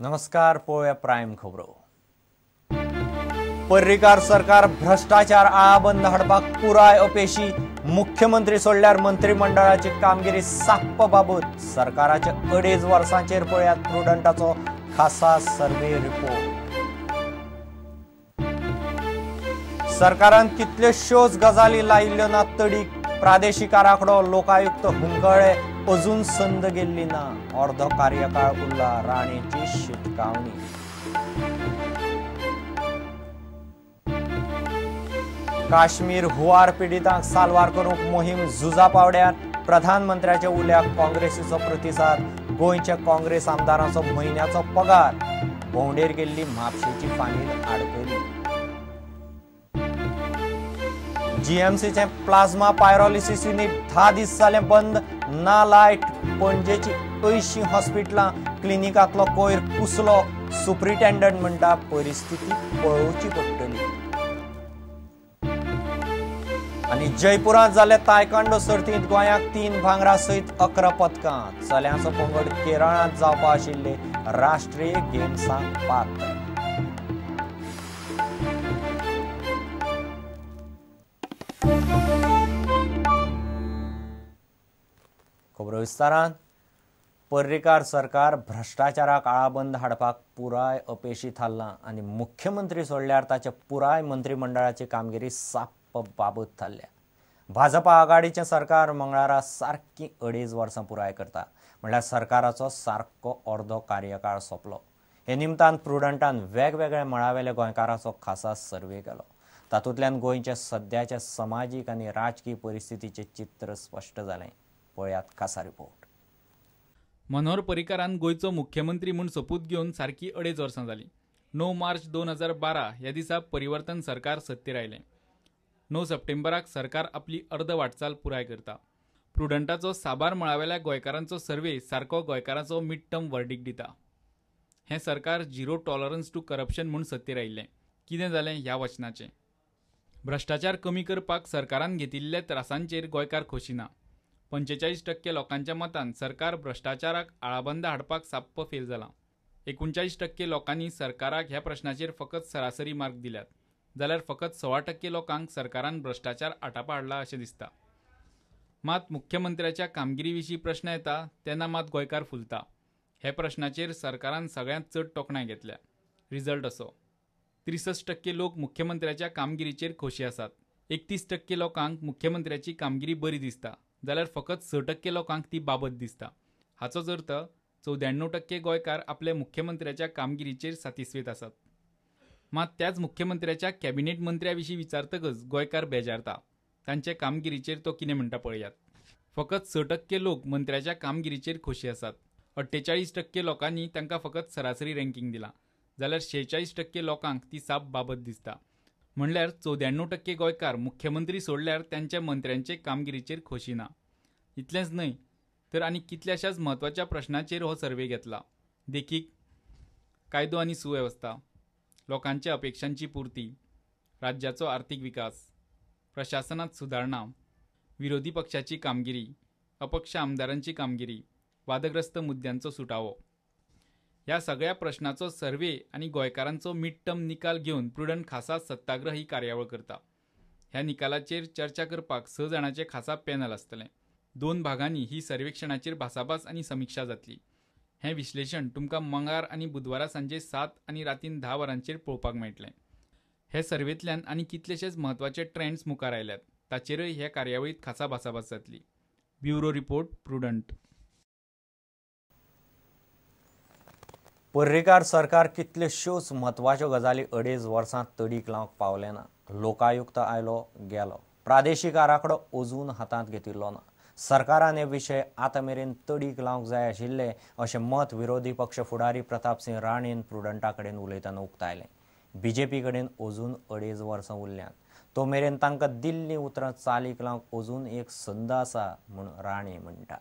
नमस्कार, पोळ्या प्राइम खबरो. पर्रीकार सरकार भ्रष्टाचार आळाबंद हाडपाक पुराय अपेशी. मुख्यमंत्री सोडल्यार मंत्रिमंडळाची कामगिरी साप्प बाबत सरकाराच्या 2.5 वर्सांचेर पळयात प्रुडंटाचो खासा सर्वे रिपोर्ट. सरकारान कितल्योश्योच गजाली लायिल्ल्यो ना तडीक. प्रादेशीक आराखडो लोकायुक्त हुंकळे अजून संद गेल्ली ना. अर्धो कार्यकाळ उरला राणेची शिटकावणी. काश्मीर हुंवार पिडीतांक साल्वार करूंक मोहीम झुजा पावड्यार. प्रधानमंत्र्याच्या उल्याक काँग्रेसीचो प्रतिसाद. गोंयच्या काँग्रेस आमदारांचो म्हयन्याचो पगार. भोंवडेर गेल्ली म्हापशेची फामील आडकली. जीएमसीचे प्लाझ्मा पायरोलिसिस युनिट 10 दीस जाले बंद. ना लायट. पणजेची 80 हॉस्पिटलां क्लिनिकांतलो कोयर कुसलो. सुप्रिटेंडंट म्हणटा परिस्थिती पळोवची पडटली. आणि जयपुरांत जाल्ले तायकांडो सर्तींत गोंयाक 3 भांगरा सयत 11 पदकां. चल्यांचो पंगड केरळांत जावपा आशिल्ले राष्ट्रीय गेम्सांक पात्र. खबरो विस्तारान. पर्रीकार सरकार भ्रष्टाचाराक आळाबंद हाडपाक पुराय अपेशी थारला आनी मुख्यमंत्री सोडल्यार ताच्या पुराय मंत्रिमंडळाची कामगिरी साप्प बाबत थारल्या. भाजपा आघाडीचें सरकार मंगळारा सारकी 2.5 वर्सां पुराय करता. म्हणल्यार सरकाराचो सारको अर्दो कार्यकाळ सोंपलो. हे निमतान प्रुडंटान वेगवेगळ्या मळावेल्या गोंयकारांचो खासा सर्वे केलो. तातूंतल्यान गोंयच्या सद्याच्या समाजीक आनी राजकीय परिस्थितीचें चित्र स्पश्ट जालें. पळयात खासा रिपोर्ट. मनोहर पर्रीकारान गोंयचो मुख्यमंत्री म्हूण सोपूत घेवन सारकी 2.5 वर्सां जालीं. 9 मार्च 2012 ह्या दिसा परिवर्तन सरकार सत्तेर आयलें. 9 सप्टेंबराक सरकार आपली अर्द वाटचाल पुराय करता. प्रुडंटाचो साबार मळावेल्या गोंयकारांचो सर्वे सारको गोंयकारांचो मिड टर्म वर्डिक्ट दिता. हें सरकार झिरो टॉलरन्स टू करप्शन म्हूण सत्तेर आयिल्लें. कितें जालें ह्या वचनाचें. भ्रष्टाचार कमी करपाक सरकारान घेतिल्ल्या त्रासांचेर गोंयकार खोशी ना. 45% लोकांच्या मतान सरकार भ्रष्टाचाराक आळाबंद हाडपाक साप्प फेल जाला. 39% लोकांनी सरकाराक ह्या प्रश्नाचेर फकत सरासरी मार्क दिल्यात. जाल्यार फकत 16% लोकांक सरकारान भ्रष्टाचार आटापा हाडला अशें दिसता. मात मुख्यमंत्र्याच्या कामगिरी विशीं प्रश्न येता तेन्ना मात गोंयकार फुलता. हे प्रश्नाचेर सरकारान सगळ्यांत चड तोखणाय घेतल्या. रिजल्ट असो. 63% लोक मुख्यमंत्र्याच्या कामगिरीचेर खोशी आसात. 31% लोकांक मुख्यमंत्र्याची कामगिरी बरी दिसता. जाल्यार फकत 6% लोकांक ती बाबत दिसता. हाचोच अर्थ 94% गोंयकार आपल्या मुख्यमंत्र्याच्या कामगिरीचेर सातिस्वेत आसात. मात त्याच मुख्यमंत्र्याच्या कॅबिनेट मंत्र्या विशीं विचारतकच गोंयकार बेजारता. तांचे कामगिरीचेर तो कितें म्हणटा पळयात. फकत 6% लोक मंत्र्याच्या कामगिरीचेर खोशी आसात. 48% लोकांनी तांकां फकत सरासरी रँकिंग दिलां. जाल्यार 46% लोकांक ती साप बाबत दिसता. म्हणल्यार 94% गोंयकार मुख्यमंत्री सोडल्यार त्यांच्या मंत्र्यांचे कामगिरीचेर खोशी ना. इतलेंच न्हय तर आनी कितल्याशाच म्हत्वाच्या प्रश्नांचेर हो सर्वे घेतला. देखीक कायदो आनी सुवेवस्था, लोकांच्या अपेक्षांची पुर्ती, राज्याचो आर्थीक विकास, प्रशासनात सुदारणा, विरोधी पक्षाची कामगिरी, अपक्ष आमदारांची कामगिरी, वादग्रस्त मुद्द्यांचो सुटावो. ह्या सगळ्या प्रश्नाचो सर्वे आनी गोंयकारांचो मिड टर्म निकाल घेवन प्रुडंट खासा सत्ताग्रह ही कार्यावळ करता. ह्या निकालाचेर चर्चा करपाक 6 जाणांचे खासा पॅनल आसतलें. 2 भागांनी ही सर्वेक्षणाचेर भासाभास आनी समीक्षा जातली. हें विश्लेशण तुमकां मंगळार आनी बुधवारा सांजे 7 आनी रातीन 10 वरांचेर पळोवपाक मेळटलें. हे सर्वेंतल्यान आनी कितलेशेच म्हत्वाचे ट्रेंड्स मुखार आयल्यात. ताचेरय ह्या कार्यावळीत खासा भासाभास जातली. Bureau report, prudent. पर्रीकार सरकार कितल्योश्योच म्हत्वाच्यो गजाली 2.5 वर्सां तडीक लावंक पावलें ना. लोकायुक्त आयलो गेलो. प्रादेशीक आराखडो अजून हातांत घेतिल्लो ना. सरकारान हे विशय आतां मेरेन तडीक लावंक जाय आशिल्ले अशें मत विरोधी पक्ष फुडारी प्रतापसिंह राणेन प्रुडंटा कडेन उलयतना उक्तायलें. बीजेपी कडेन अजून 2.5 वर्सां उरल्यांत. तो मेरेन तांकां दिल्लीं उतरां चालीक लावंक अजून एक संद आसा म्हूण राणे म्हणटा.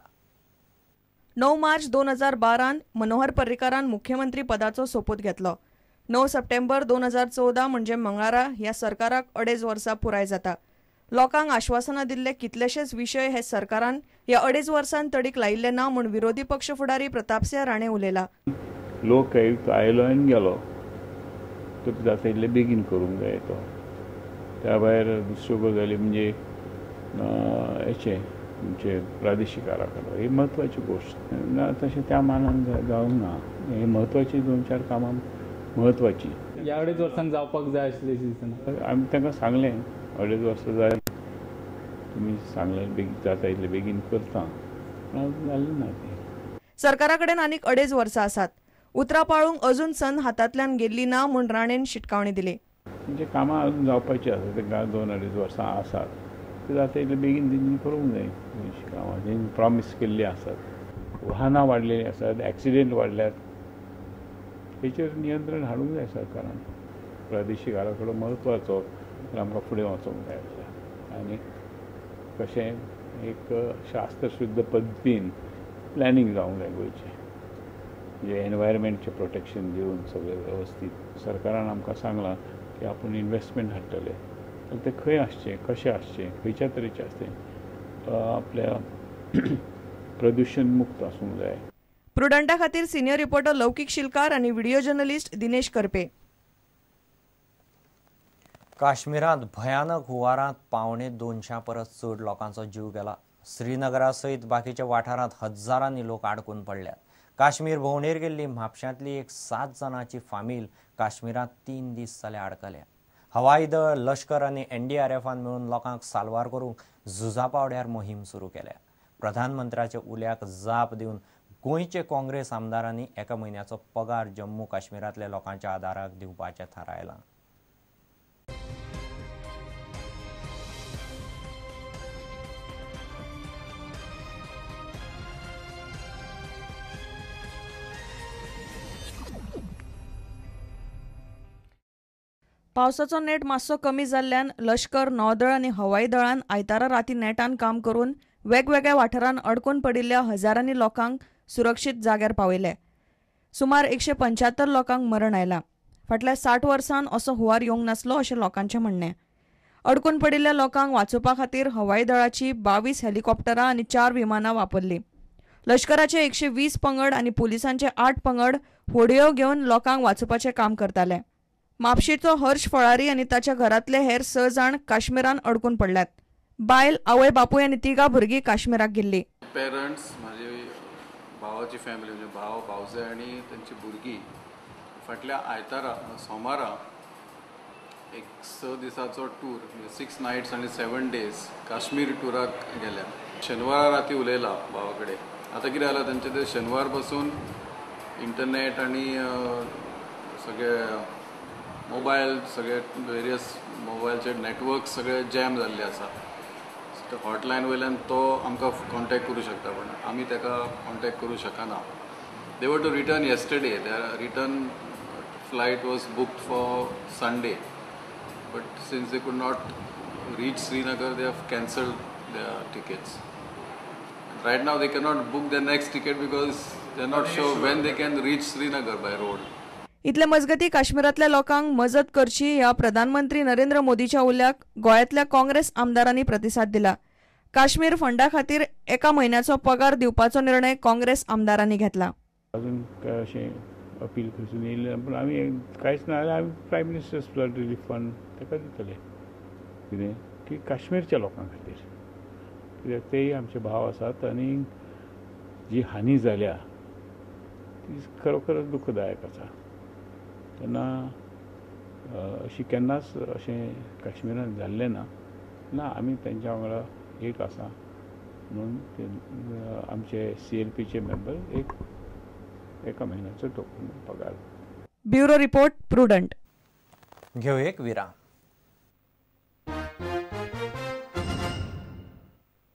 9 मार्च 2012 मनोहर पर्रीकारान मुख्यमंत्री पदाचो सोपूत घेतलो. 9 सप्टेंबर 2014 म्हणजे मंगळारा ह्या सरकाराक 2.5 वर्सां पुराय जाता. लोकांक आश्वासनां दिल्ले कितलेशेच विशय हे सरकारान ह्या 2.5 वर्सांत तडीक लायिल्ले ना म्हूण विरोधी पक्ष फुडारी प्रतापसिंह राणे उलयला. लोक आयलो आनी गेलो, तर जाता तितले बेगीन करूंक जाय तो. त्या भायर दुसऱ्यो गजाली म्हणजे हेचे म्हणजे प्रादेशीक आराखडो ही म्हत्वाची गोश्ट ना, तशें त्या मानान जावंक ना. ही म्हत्वाची 2-4 कामां म्हत्वाची. ह्या 2.5 वर्सांक जावपाक जाय आशिल्ली दिसना. आमी तांकां सांगलें 2.5 वर्सां जाय, तुमी सांगलें बेगीन जाता तितले बेगीन करता, जालें ना तें. सरकारा कडेन आनीक 2.5 वर्सां आसात. उतरां पाळूंक अजून सन हातांतल्यान गेल्ली ना म्हूण राणेन शिटकावणी दिली. म्हणजे कामां अजून जावपाची आसा, तांकां 2-2.5 वर्सां आसात. ते जाता तितले बेगीन तेंच्यांनी करूंक जाय. कामां जें प्रॉमीस केल्लीं आसात, वाहनां वाडलेलीं आसात, एक्सिडेंट वाडल्यात, हेचेर नियंत्रण हाडूंक जाय सरकारान. प्रादेशीक आराखडो म्हत्वाचो, आमकां फुडें वचूंक जाय आसा. आनी कशें एक शास्त्रशुद्ध पद्दतीन प्लॅनिंग जावंक जाय गोंयचें, म्हणजे एनवायरमेंटचें प्रोटेक्शन दिवन सगळें वेवस्थीत. सरकारान आमकां सांगलां की आपूण इन्वेस्टमेंट हाडटले, तें खंय आसचें, कशें आसचें, खंयच्या तरेचें आसचें, आपल्या प्रदूशण मुक्त आसूंक जाय. प्रुडंटा खातीर सिनियर रिपोर्टर लौकीक शिलकार आनी व्हिडिओ जर्नलिस्ट दिनेश करपे. काश्मीरांत भयानक हुंवारांत 250 परस चड लोकांचो जीव गेला. श्रीनगरा सयत बाकीच्या वाठारांत हज्जारांनी लोक आडकून पडल्यात. काश्मीर भोंवडेर गेल्ली म्हापश्यांतली एक 7 जाणांची फामील काश्मीरांत 3 दीस जाले आडकल्या. हवाई दळ, लश्कर आनी NDRFान मेळून लोकांक साल्वार करूंक झुजा पावड्यार मोहीम सुरू केल्या. प्रधानमंत्र्याच्या उल्याक जाप दिवन गोंयचे काँग्रेस आमदारांनी एका म्हयन्याचो पगार जम्मू काश्मीरांतल्या लोकांच्या आदाराक दिवपाचें थारायलां. पावसाचो नेट मातसो कमी जाल्ल्यान लश्कर, नौदळ आनी हवाई दळान आयतारा रातीं नेटान काम करून वेगवेगळ्या वाठारांत अडकून पडिल्ल्या हजारांनी लोकांक सुरक्षीत जाग्यार पावयले. सुमार 175 लोकांक मरण आयलां. फाटल्या 60 वर्सांत असो हुंवार येवंक नासलो अशें लोकांचें म्हणणें. अडकून पडिल्ल्या लोकांक वाचोवपा खातीर हवाई दळाची 22 हेलिकॉप्टरां आनी 4 विमानां वापरलीं. लश्कराचे 120 पंगड आनी पुलिसांचे 8 पंगड होडयो घेवन लोकांक वाचोवपाचें काम करताले. म्हापशीचो हर्ष फळारी आनी ताच्या घरांतले हेर 6 जाण काश्मीरांत अडकून पडल्यात. बायल, आवय बापूय आनी 3 भुरगीं काश्मीराक गेल्लीं. पेरंट्स, म्हाजे भावाची फॅमिली म्हणजे भाव, भावजय आनी तांची भुरगीं फाटल्या आयतारा सोमारा एक 6 दिसाचो टूर म्हणजे 6 नायट्स आनी 7 डेज काश्मीर टुराक गेल्या. शेनवारा राती उलयला भावा कडेन. आतां कितें जालां, तांचे ते शेनवार पासून इंटरनेट आनी सगळे मोबायल, सगळे वेरियस मोबायलचे नेटवर्क सगळे जॅम जाल्ले आसा. हॉटलायन वयल्यान तो आमकां कॉन्टॅक्ट करूं शकता, पण आमी ताका कॉन्टॅक्ट करूं शकना. They were to return yesterday. Their return flight was booked for Sunday, but since they could not reach Srinagar, they have cancelled their tickets. Right now they cannot book the next ticket because they are not sure when they can reach Srinagar by road. इतले मजगतीं काश्मीरांतल्या लोकांक मजत करची ह्या प्रधानमंत्री नरेंद्र मोदीच्या उल्याक गोंयांतल्या काँग्रेस आमदारांनी प्रतिसाद दिला. काश्मीर फंडा खातीर एका म्हयन्याचो पगार दिवपाचो निर्णय काँग्रेस आमदारांनी घेतला. अजून अशें अपील खंयसून येयलें, पूण आमी कांयच ना जाल्यार आमी prime minister's flood relief fund ताका दितले. कितें की काश्मीरच्या लोकां खातीर, कित्याक तेय आमचे भाव आसात आनी जी हानी जाल्या ती खरोखरच दुखदायक आसा. तेन्ना अशी केन्नाच अशें काश्मीरांत जाल्लें ना. आमी तेंच्या वांगडा एक आसा म्हणून आमचे CLPचे मेंबर एका म्हयन्याचो पगार. Bureau report, prudent. घेऊ एक विराम.